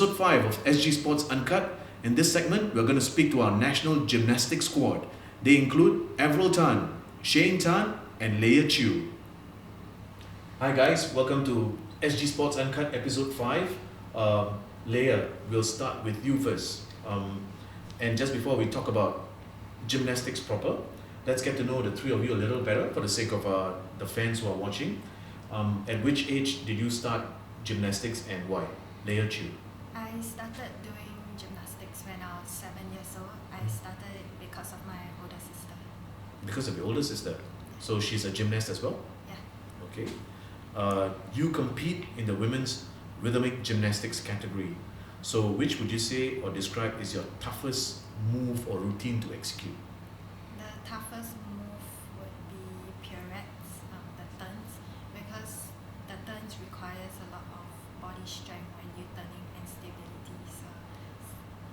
episode 5 of SG Sports Uncut. In this segment, we're going to speak to our national gymnastics squad. They include Avryl Tan, Shane Tan, and Leah Chew. Hi guys, welcome to SG Sports Uncut episode 5. Leah, we'll start with you first. And just before we talk about gymnastics proper, let's get to know the three of you a little better for the sake of the fans who are watching. At which age did you start gymnastics and why? Leah Chew. I started doing gymnastics when I was 7 years old. I started it because of my older sister. Because of your older sister? So she's a gymnast as well? Yeah. Okay. You compete in the women's rhythmic gymnastics category. So which would you say or describe is your toughest move or routine to execute? The toughest move would be pirouettes, the turns, because the turns requires a lot of body strength when you're turning and stability. So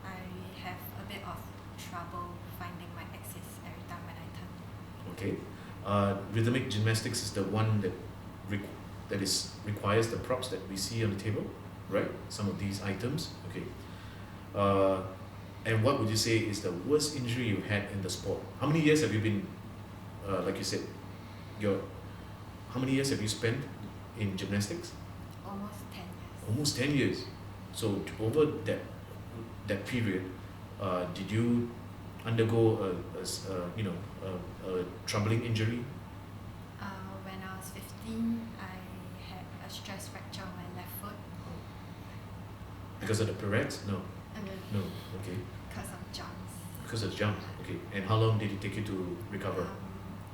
I have a bit of trouble finding my axis every time when I turn. Okay. Rhythmic gymnastics is the one that requires the props that we see on the table, right? Some of these items. Okay. And what would you say is the worst injury you've had in the sport? How many years have you been, like you said, how many years have you spent in gymnastics? Almost 10 years. Almost 10 years. So over that period, did you undergo a troubling injury? When I was 15, I had a stress fracture on my left foot. Because of the pirouettes? No. No. Okay. Because of jumps. Because of jumps. Okay. And how long did it take you to recover?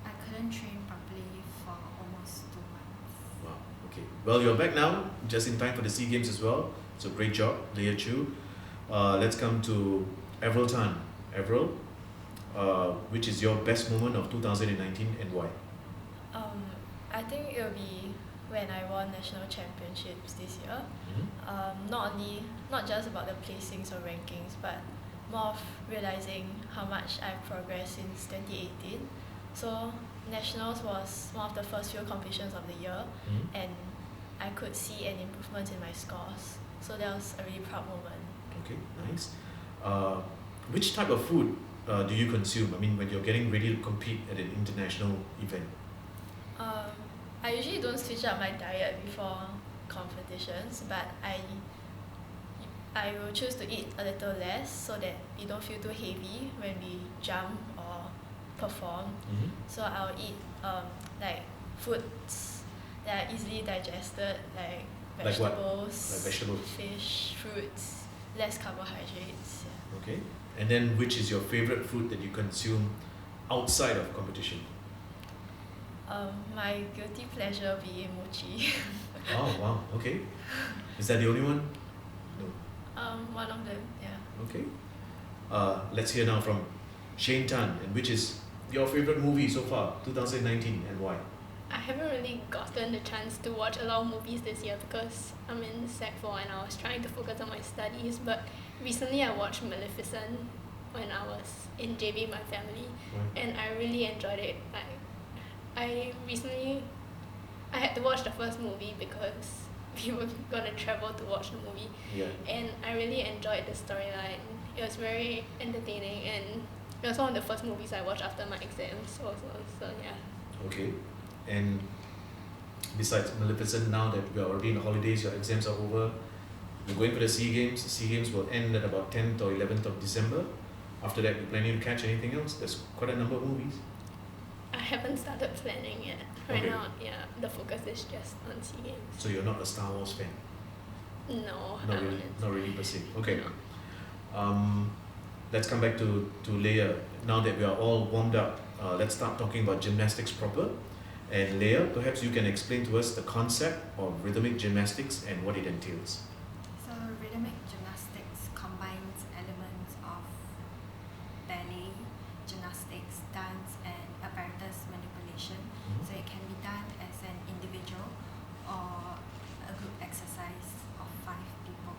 I couldn't train properly for almost 2 months. Wow. Okay. Well, you're back now, just in time for the SEA Games as well. So great job, Leah Chew. Let's come to Avryl Tan. Avryl, which is your best moment of 2019 and why? I think it'll be when I won national championships this year. Not just about the placings or rankings, but more of realizing how much I've progressed since 2018. So nationals was one of the first few competitions of the year, and I could see an improvement in my scores. So that was a really proud moment. Okay, nice. Which type of food do you consume? I mean, when you're getting ready to compete at an international event? I usually don't switch up my diet before competitions, but I will choose to eat a little less so that you don't feel too heavy when we jump or perform. So I'll eat like foods that are easily digested, like vegetables, Like vegetables, fish, fruits, less carbohydrates. Yeah. Okay. And then which is your favorite food that you consume outside of competition? My guilty pleasure be mochi. Oh, wow. Okay. Is that the only one? No. One of them, yeah. Okay. Let's hear now from Shane Tan. And which is your favorite movie so far, 2019, and why? I haven't really gotten the chance to watch a lot of movies this year because I'm in Sec 4 and I was trying to focus on my studies. But recently I watched Maleficent when I was in JB with my family, and I really enjoyed it. I had to watch the first movie because we were gonna travel to watch the movie, and I really enjoyed the storyline. It was very entertaining, and it was one of the first movies I watched after my exams also. So yeah. Okay. And besides Maleficent, now that we are already in the holidays, your exams are over, you're going for the SEA Games. The SEA Games will end at about 10th or 11th of December. After that, you planning to catch anything else? There's quite a number of movies. I haven't started planning yet. Right Okay. now, yeah, the focus is just on SEA Games. So you're not a Star Wars fan? No, Not really per se. Okay. No. Let's come back to Leah. Now that we are all warmed up, let's start talking about gymnastics proper. And Leah, perhaps you can explain to us the concept of rhythmic gymnastics and what it entails. So rhythmic gymnastics combines elements of ballet, gymnastics, dance, and apparatus manipulation. So it can be done as an individual or a group exercise of 5 people.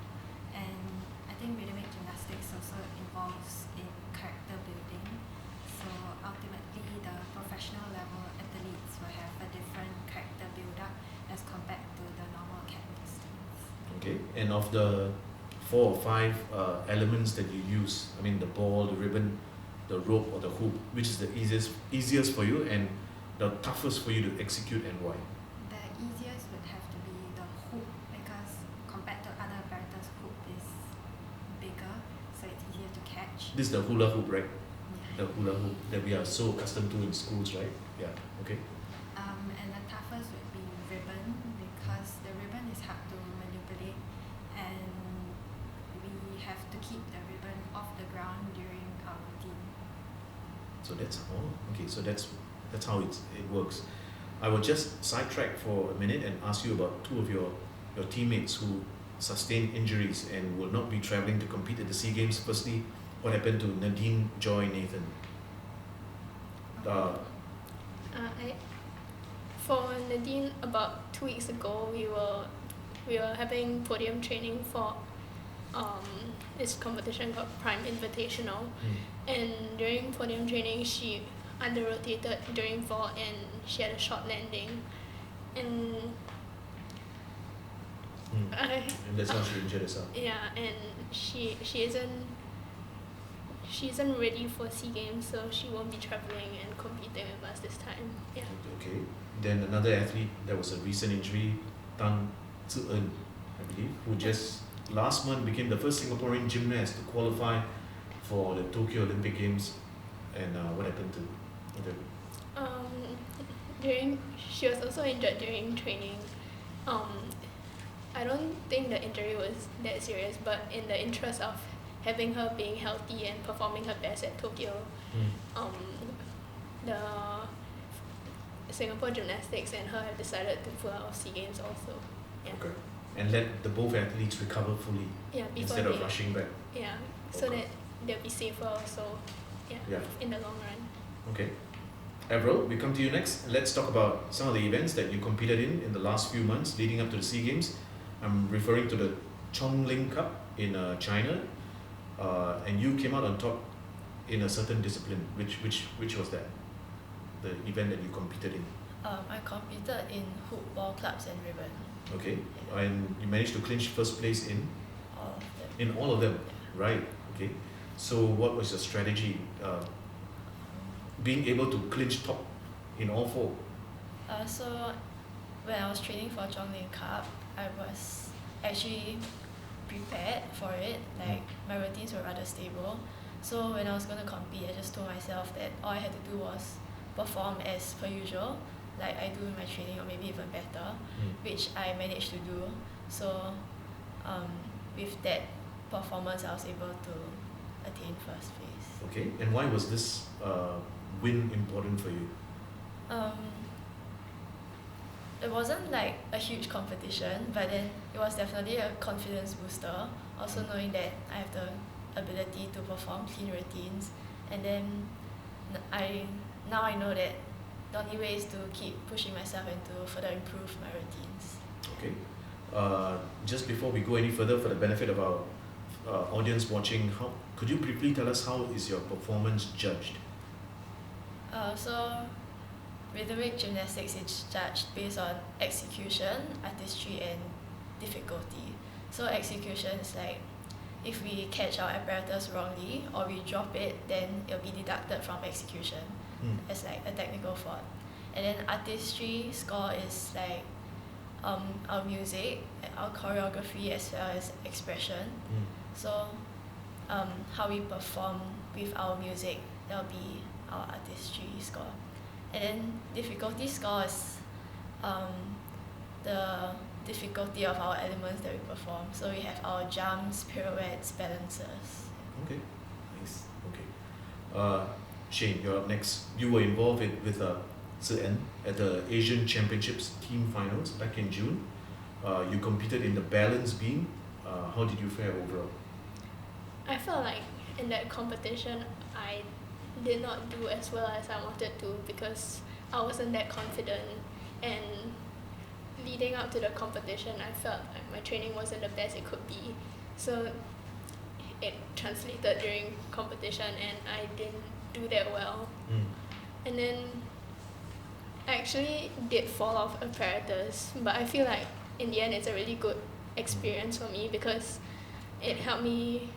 And I think rhythmic gymnastics also involves in character building. So ultimately, the professional level athletes will have a different character build-up as compared to the normal academic students. Okay. And of the 4 or 5 elements that you use? I mean, the ball, the ribbon, the rope, or the hoop. Which is the easiest for you and the toughest for you to execute, and why? The easiest would have to be the hoop because compared to other apparatus, hoop is bigger, so it's easier to catch. This is the hula hoop, right? Yeah. The hula hoop that we are so accustomed to in schools, right? Yeah, okay. And the toughest would be ribbon because the ribbon is hard to manipulate and we have to keep the ribbon off the ground during our routine. So that's how it works. I will just sidetrack for a minute and ask you about 2 of your teammates who sustained injuries and will not be travelling to compete at the SEA Games. Firstly, what happened to Nadine, Joy, Nathan? For Nadine, about 2 weeks ago, we were having podium training for this competition called Prime Invitational, and during podium training she under-rotated during vault and she had a short landing, and And that's how she injured herself. yeah, and she isn't ready for SEA Games, so she won't be travelling and competing with us this time. Yeah. Okay. Then another athlete that was a recent injury, Tan Tzu Eun, I believe, who just last month became the first Singaporean gymnast to qualify for the Tokyo Olympic Games. And what happened to her? She was also injured during training. I don't think the injury was that serious, but in the interest of having her being healthy and performing her best at Tokyo, the Singapore Gymnastics and her have decided to pull out of SEA Games also. Yeah. Okay. And let the both athletes recover fully instead of rushing back. Yeah, so that they'll be safer also. Yeah. In the long run. Okay. Avryl, we come to you next. Let's talk about some of the events that you competed in the last few months leading up to the SEA Games. I'm referring to the Chongqing Cup in China, and you came out on top in a certain discipline. Which was that? The event that you competed in? I competed in hoop, ball, clubs, and ribbon. Okay. Yeah. And you managed to clinch first place in? All of them. In all of them? Yeah. Right. Okay. So what was your strategy? Being able to clinch top in all 4? So when I was training for Chongqing Cup, I was actually prepared for it. Like my routines were rather stable. So when I was going to compete, I just told myself that all I had to do was perform as per usual, like I do in my training, or maybe even better, which I managed to do. So with that performance, I was able to attain first place. Okay. And why was this win important for you? It wasn't like a huge competition, but then it was definitely a confidence booster. Also knowing that I have the ability to perform clean routines, and then now I know that the only way is to keep pushing myself and to further improve my routines. Okay. Just before we go any further, for the benefit of our audience watching, could you briefly tell us how is your performance judged? So Rhythmic Gymnastics is judged based on execution, artistry, and difficulty. So execution is like if we catch our apparatus wrongly or we drop it, then it'll be deducted from execution as like a technical fault. And then artistry score is like our music, our choreography, as well as expression. So how we perform with our music, that'll be our artistry score. And then difficulty score is the difficulty of our elements that we perform. So we have our jumps, pirouettes, balances. Okay, nice. Okay. Shane, you're up next. You were involved with Tzu En at the Asian Championships team finals back in June. You competed in the balance beam. How did you fare overall? I felt like in that competition I did not do as well as I wanted to because I wasn't that confident, and leading up to the competition I felt like my training wasn't the best it could be, so it translated during competition and I didn't do that well. And then I actually did fall off apparatus, but I feel like in the end it's a really good experience for me because it helped me.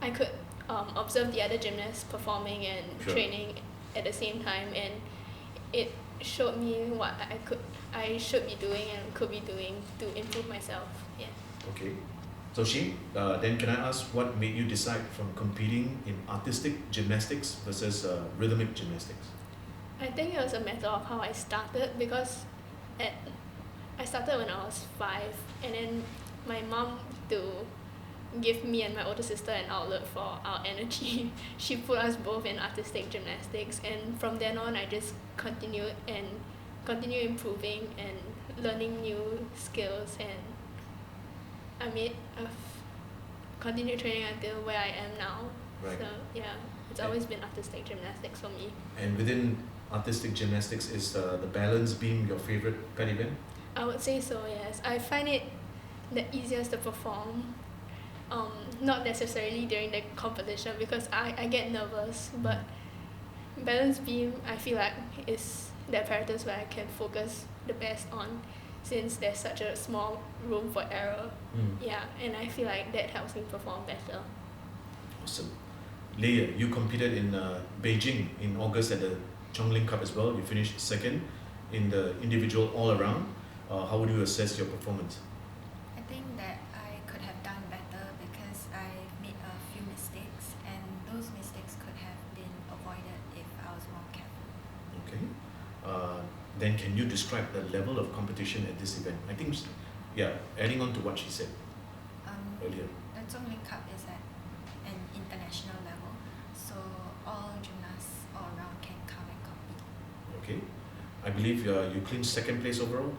I could observe the other gymnasts performing and Sure. training at the same time, and it showed me what I should be doing and could be doing to improve myself. Yeah. Okay. So Shane, then can I ask what made you decide from competing in artistic gymnastics versus rhythmic gymnastics? I think it was a matter of how I started, because I started when I was 5, and then my mom, to give me and my older sister an outlet for our energy, she put us both in artistic gymnastics, and from then on I just continued improving and learning new skills, and I've continued training until where I am now. Right. So yeah, it's And- always been artistic gymnastics for me. And within artistic gymnastics, is the balance beam your favorite pet event? I would say so, yes. I find it the easiest to perform. Not necessarily during the competition, because I get nervous, but balance beam I feel like is the apparatus where I can focus the best on, since there's such a small room for error. Yeah, and I feel like that helps me perform better. Awesome. Leah, you competed in Beijing in August at the Chongqing Cup as well. You finished second in the individual all-around. How would you assess your performance? I think that I could have done better because I made a few mistakes, and those mistakes could have been avoided if I was more careful. Okay. Then can you describe the level of competition at this event? I think, yeah, adding on to what she said earlier. The Zhonglin Cup is at an international level, so all gymnasts all around can come and compete. Okay. I believe you clinched second place overall.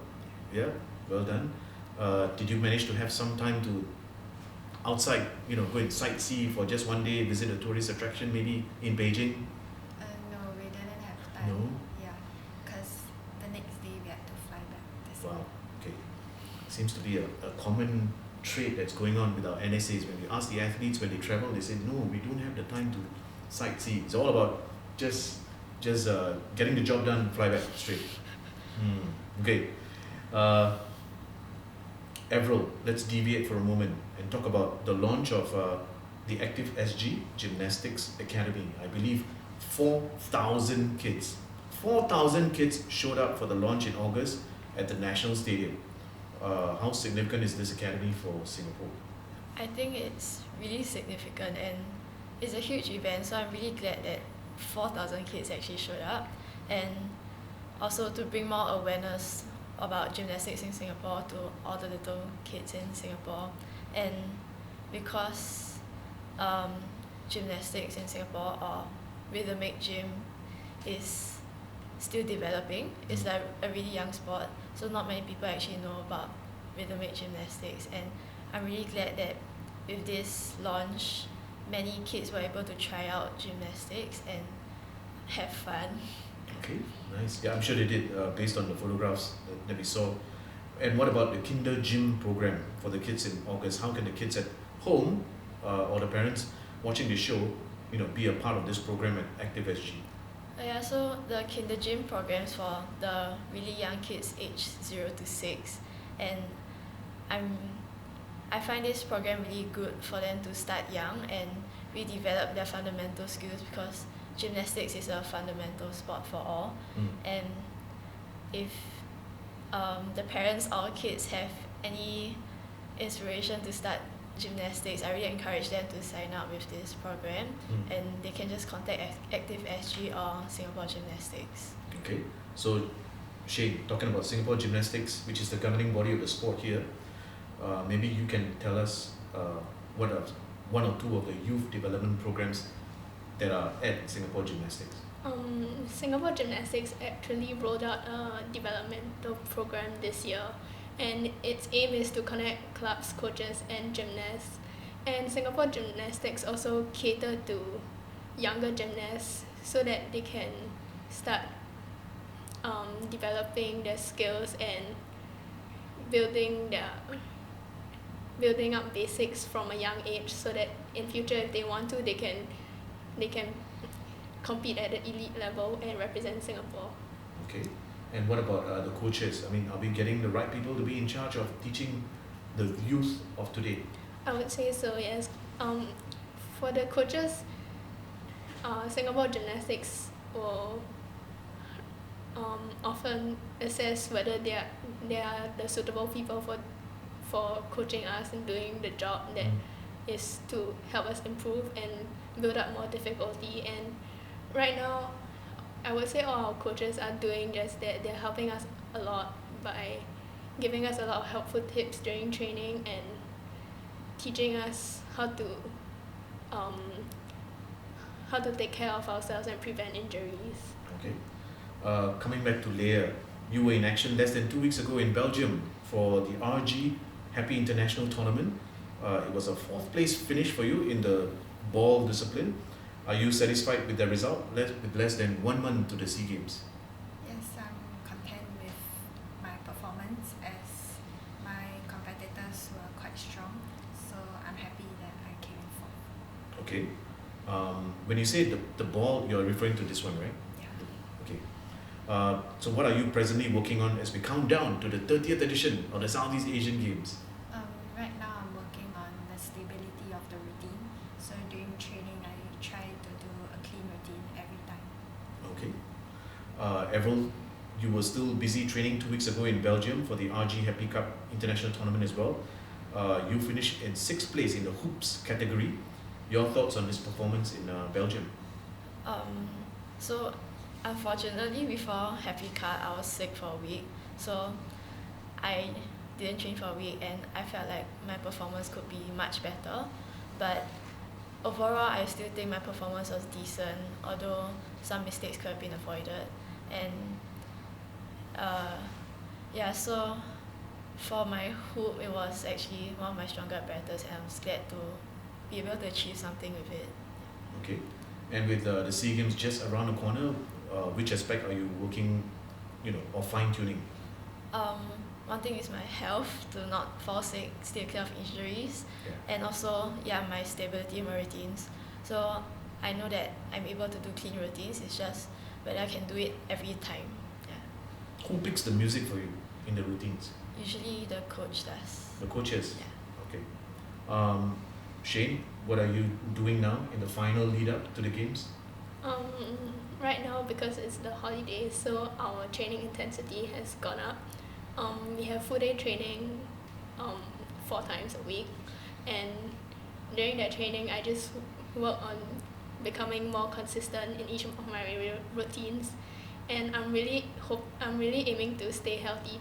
Yeah, well done. Did you manage to have some time to outside, go and sightsee for just one day, visit a tourist attraction maybe in Beijing? No, we didn't have time. No? Yeah, because the next day we had to fly back. Wow, okay. Seems to be a common trait that's going on with our NSAs. When we ask the athletes when they travel, they say, no, we don't have the time to sightsee. It's all about just getting the job done, fly back straight. Okay. Avryl, let's deviate for a moment and talk about the launch of the Active SG Gymnastics Academy. I believe 4,000 kids. 4,000 kids showed up for the launch in August at the National Stadium. How significant is this academy for Singapore? I think it's really significant, and it's a huge event, so I'm really glad that 4,000 kids actually showed up, and also to bring more awareness about gymnastics in Singapore to all the little kids in Singapore. And because gymnastics in Singapore, or rhythmic gym, is still developing, it's like a really young sport, so not many people actually know about rhythmic gymnastics, and I'm really glad that with this launch many kids were able to try out gymnastics and have fun. Okay, nice. Yeah, I'm sure they did, based on the photographs that we saw. And what about the Kinder Gym program for the kids in August? How can the kids at home or the parents watching the show, be a part of this program at Active SG? Yeah, so the Kinder Gym programs for the really young kids aged 0 to 6, and I find this program really good for them to start young and redevelop their fundamental skills, because gymnastics is a fundamental sport for all. And if the parents or kids have any inspiration to start gymnastics, I really encourage them to sign up with this program, and they can just contact Active SG or Singapore Gymnastics. Okay, so Shane, talking about Singapore Gymnastics, which is the governing body of the sport here, maybe you can tell us what are one or two of the youth development programs that are at Singapore Gymnastics. Singapore Gymnastics actually rolled out a developmental program this year, and its aim is to connect clubs, coaches and gymnasts. And Singapore Gymnastics also cater to younger gymnasts so that they can start developing their skills and building up basics from a young age, so that in future if they want to, they can compete at the elite level and represent Singapore. Okay, and what about the coaches? I mean, are we getting the right people to be in charge of teaching the youth of today? I would say so, yes. For the coaches, Singapore Gymnastics will often assess whether they are the suitable people for coaching us and doing the job that is to help us improve and build up more difficulty. And right now, I would say all our coaches are doing just that. They're helping us a lot by giving us a lot of helpful tips during training and teaching us how to take care of ourselves and prevent injuries. Okay. Coming back to Leah, you were in action less than 2 weeks ago in Belgium for the RG Happy International Tournament. It was a 4th place finish for you in the ball discipline. Are you satisfied with the result with less than 1 month to the SEA Games? Yes, I'm content with my performance as my competitors were quite strong, so I'm happy that I came in fourth. Okay. When you say the ball, you're referring to this one, right? Yeah. Okay. So what are you presently working on as we count down to the 30th edition of the Southeast Asian Games? Right now I'm working on the stability of the routine. So during training, I try to do a clean routine every time. Okay. Avryl, you were still busy training 2 weeks ago in Belgium for the RG Happy Cup International Tournament as well. You finished in 6th place in the hoops category. Your thoughts on this performance in Belgium? So unfortunately before Happy Cup I was sick for a week, so I didn't train for a week and I felt like my performance could be much better, but overall I still think my performance was decent, although some mistakes could have been avoided. And so for my hoop, it was actually one of my stronger apparatus and I was glad to be able to achieve something with it. Okay. And with the SEA Games just around the corner, which aspect are you working, or fine-tuning? One thing is my health, to not fall sick, stay clear of injuries, Yeah. and also my stability in my routines. So I know that I'm able to do clean routines, it's just whether I can do it every time. Yeah. Who picks the music for you in the routines? Usually the coach does. The coaches? Yeah. Okay. Shane, what are you doing now in the final lead up to the games? Right now, because it's the holidays, so our training intensity has gone up. We have full day training 4 times a week, and during that training I just work on becoming more consistent in each of my routines, and I'm really aiming to stay healthy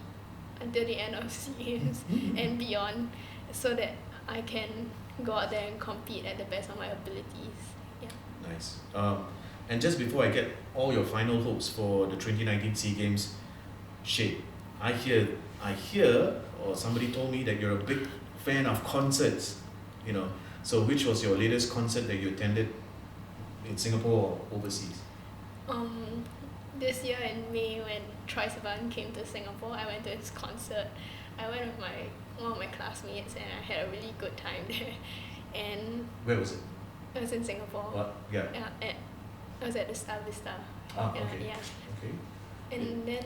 until the end of SEA Games and beyond, so that I can go out there and compete at the best of my abilities. Yeah. Nice. And just before I get all your final hopes for the 2019 SEA Games, Shane, I hear, or somebody told me that you're a big fan of concerts, So which was your latest concert that you attended in Singapore or overseas? This year in May, when Troye Sivan came to Singapore, I went to his concert. I went with one of my classmates and I had a really good time there. And Where was it? it was in Singapore. What? Yeah. I was at the Star Vista. Okay. Yeah. Okay. And then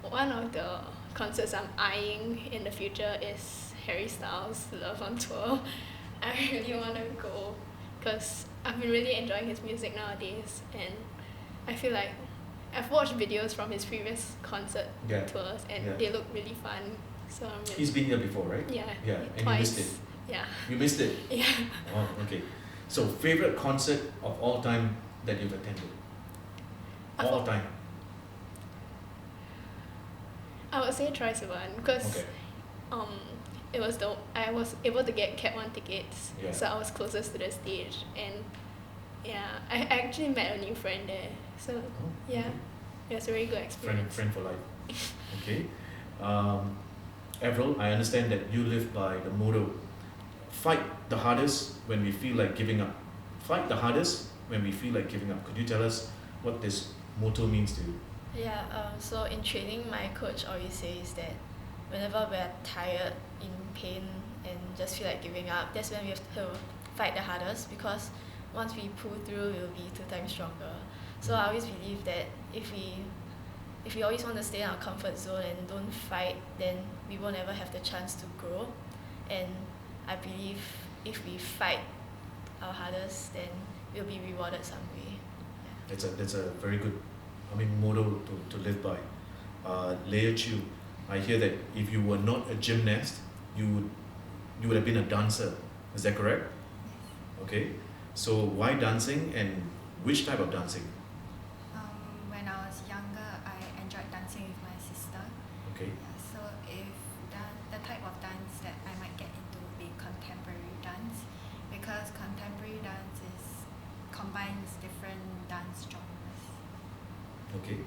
one of the concerts I'm eyeing in the future is Harry Styles' Love on Tour. I really want to go because I've been really enjoying his music nowadays, and I feel like I've watched videos from his previous concert tours and they look really fun. So I'm really, He's been here before, right? Yeah. And twice. you missed it. Yeah. You missed it. Yeah. Oh, okay. So favorite concert of all time that you've attended? All time. I would say Troye Sivan because I was able to get Cat 1 tickets, so I was closest to the stage, and I actually met a new friend there, so it was a very good experience. Friend for life. Okay. Avryl, I understand that you live by the motto, fight the hardest when we feel like giving up. Fight the hardest when we feel like giving up. Could you tell us what this motto means to you? Yeah, so in training, my coach always says that whenever we're tired, in pain, and just feel like giving up, that's when we have to fight the hardest, because once we pull through, we'll be 2 times stronger. So I always believe that if if we always want to stay in our comfort zone and don't fight, then we will never have the chance to grow. And I believe if we fight our hardest, then we'll be rewarded some way. That's a very good, motto to live by. Leah Chew, I hear that if you were not a gymnast, you would have been a dancer. Is that correct? Yes. Okay. So why dancing and which type of dancing? When I was younger, I enjoyed dancing with my sister. Okay. Yeah, so if the type of dance that I might get into would be contemporary dance, because contemporary dance combines different dance genres. Okay.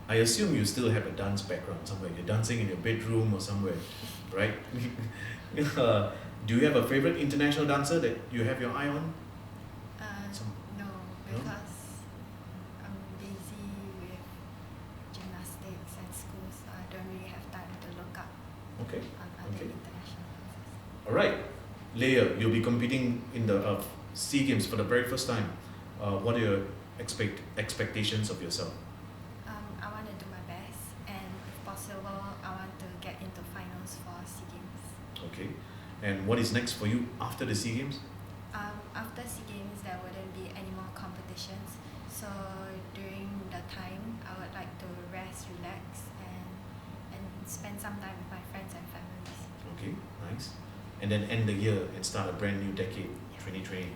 I assume you still have a dance background somewhere. You're dancing in your bedroom or somewhere, right? Do you have a favorite international dancer that you have your eye on? No, because I'm busy with gymnastics and school, so I don't really have time to look up Okay. on other Okay. international dancers. All right. Leah, you'll be competing in the SEA Games for the very first time. What are your expectations of yourself? I want to do my best, and if possible, I want to get into finals for SEA Games. Okay. And what is next for you after the SEA Games? After SEA Games, there wouldn't be any more competitions. So during the time, I would like to rest, relax, and spend some time with my friends and families. Okay, nice. And then end the year and start a brand new decade, 2020.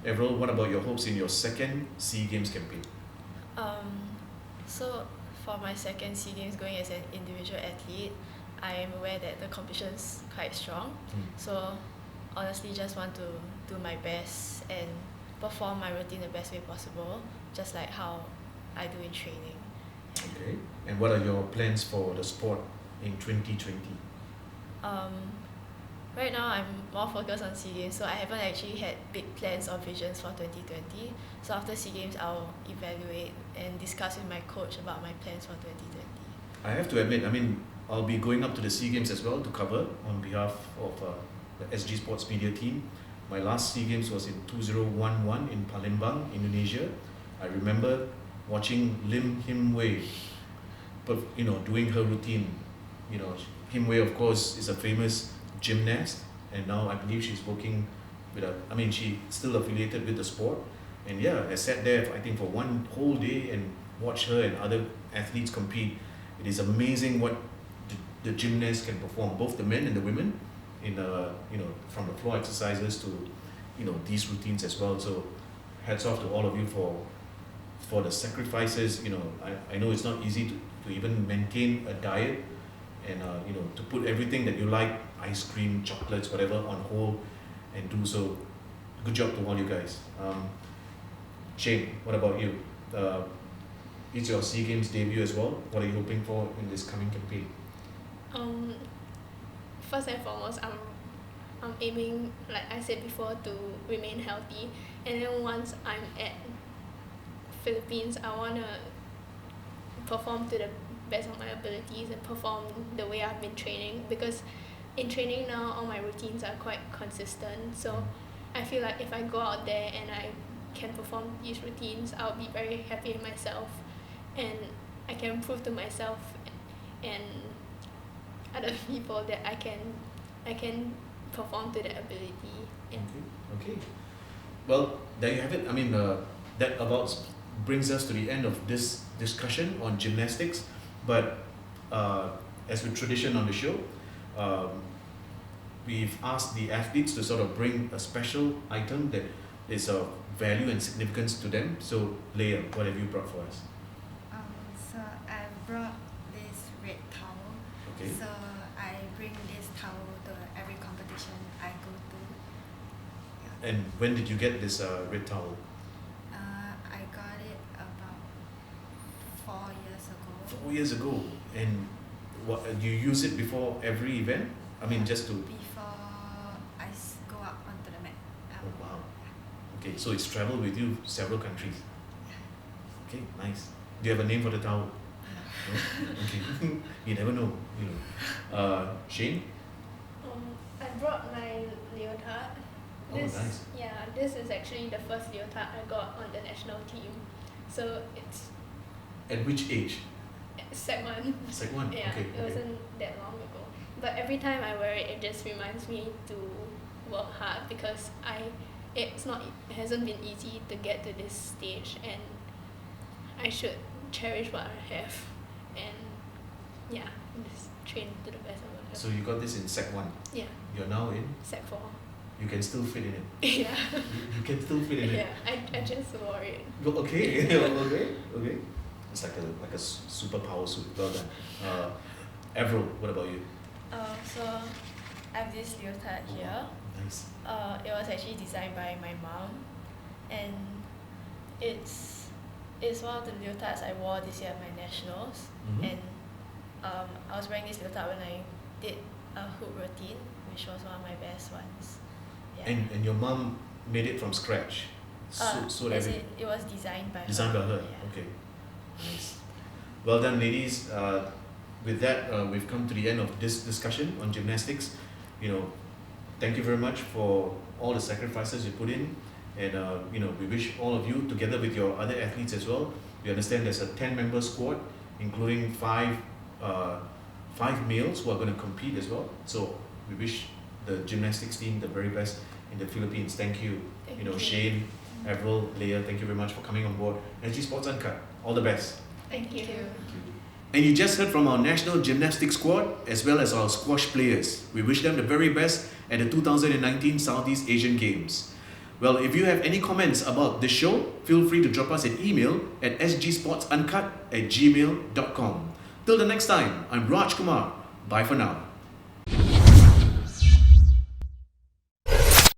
Avryl, what about your hopes in your second SEA Games campaign? So for my second SEA Games going as an individual athlete, I am aware that the competition is quite strong. So honestly, just want to do my best and perform my routine the best way possible, just like how I do in training. Okay. And what are your plans for the sport in 2020? Right now I'm more focused on SEA Games, so I haven't actually had big plans or visions for 2020. So after SEA Games, I'll evaluate and discuss with my coach about my plans for 2020. I have to admit, I'll be going up to the SEA Games as well to cover on behalf of the SG Sports media team. My last SEA Games was in 2011 in Palembang, Indonesia. I remember watching Lim Him Wei, doing her routine. Him Wei, of course, is a famous gymnast, and now I believe she's working with she's still affiliated with the sport. And yeah, I sat there, I think, for one whole day and watched her and other athletes compete. It is amazing what the gymnasts can perform, both the men and the women, in from the floor exercises to these routines as well. So hats off to all of you for the sacrifices. I know it's not easy to even maintain a diet and to put everything that you like, ice cream, chocolates, whatever, on hold and do so. Good job to all you guys. Shane, what about you? It's your SEA Games debut as well. What are you hoping for in this coming campaign? First and foremost, I'm aiming, like I said before, to remain healthy. And then once I'm at Philippines, I want to perform to the best of my abilities and perform the way I've been training, because in training now all my routines are quite consistent. So I feel like if I go out there and I can perform these routines, I'll be very happy with myself, and I can prove to myself and other people that I can perform to that ability. Yeah. Okay. Well, there you have it. That about brings us to the end of this discussion on gymnastics. But as with tradition on the show, we've asked the athletes to sort of bring a special item that is of value and significance to them. So Leah, what have you brought for us? So I brought this red towel. Okay. So I bring this towel to every competition I go to. Yeah. And when did you get this red towel? I got it about 4 years ago. 4 years ago. And what do you use it before every event? Just to. Before I go up onto the mat. Oh, wow. Okay, so it's traveled with you several countries. Okay, nice. Do you have a name for the towel? No? Okay. You never know. Shane? I brought my leotard. Oh, nice. Yeah, this is actually the first leotard I got on the national team. So it's At which age? Sec 1. Sec 1? Yeah, Okay. it wasn't that long ago. But every time I wear it, it just reminds me to work hard because it hasn't been easy to get to this stage, and I should cherish what I have and yeah, just train to the best of my ability. So you got this in Sec 1. Yeah, You're now in? Sec 4. You can still fit in it. Yeah. You can still fit in it. Yeah, I just wore it. Well, okay, okay. It's like a superpower suit. Well done. Avryl, what about you? So I have this leotard here. Nice. It was actually designed by my mom, and it's one of the leotards I wore this year at my nationals. Mhm. And I was wearing this leotard when I did a hoop routine, which was one of my best ones. Yeah. And your mom made it from scratch. So as in, it was designed by her. designed by her. Yeah. Okay. Nice. Well done, ladies. With that, we've come to the end of this discussion on gymnastics. Thank you very much for all the sacrifices you put in, and we wish all of you, together with your other athletes as well. We understand there's a 10-member squad, including five males who are going to compete as well. So we wish the gymnastics team the very best in the Philippines. Thank you. Thank you. Shane, Avryl, Leah, thank you very much for coming on board. SG Sports Uncut, all the best. Thank you. And you just heard from our national gymnastics squad as well as our squash players. We wish them the very best at the 2019 Southeast Asian Games. Well, if you have any comments about this show, feel free to drop us an email at sgsportsuncut@gmail.com. Till the next time, I'm Raj Kumar. Bye for now.